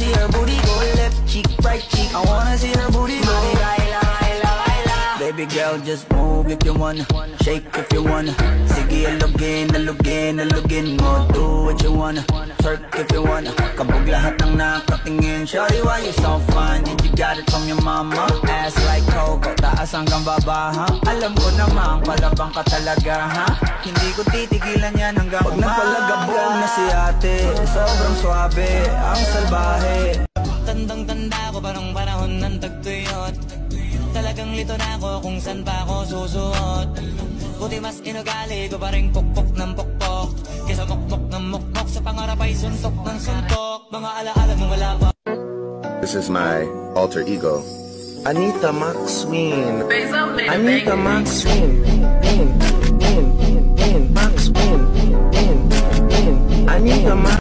see her booty go left cheek, right cheek. I wanna see her booty go baila, baila, baila. Baby girl, just move if you wanna, shake if you wanna. Sige, alugin, alugin, alugin mo. Do what you wanna, twerk if you wanna. Kabog lahat ng nakatingin. Shawty, why you so fine? Did you got it from your mama? Ass like Coco, taas hanggang baba, ha? Alam ko naman, palabang ka talaga, ha? Hindi ko titigilan yan hanggang pag napalagabog na si ate. Sobrang swabe, ang salbahe. Tandang-tanda ko parang panahon ng tagtuyot. Talagang lito na ako kung saan pa ako susuot. Buti mas inugali ko pa rin pukpok ng pukpok kesa mukmok ng mukmok sa pangarap ay suntok ng suntok. Mga alaala mo wala pa. This is my alter ego, Anita Maxwin. Anita Maxwin. Maxwin. Anita Maxwin.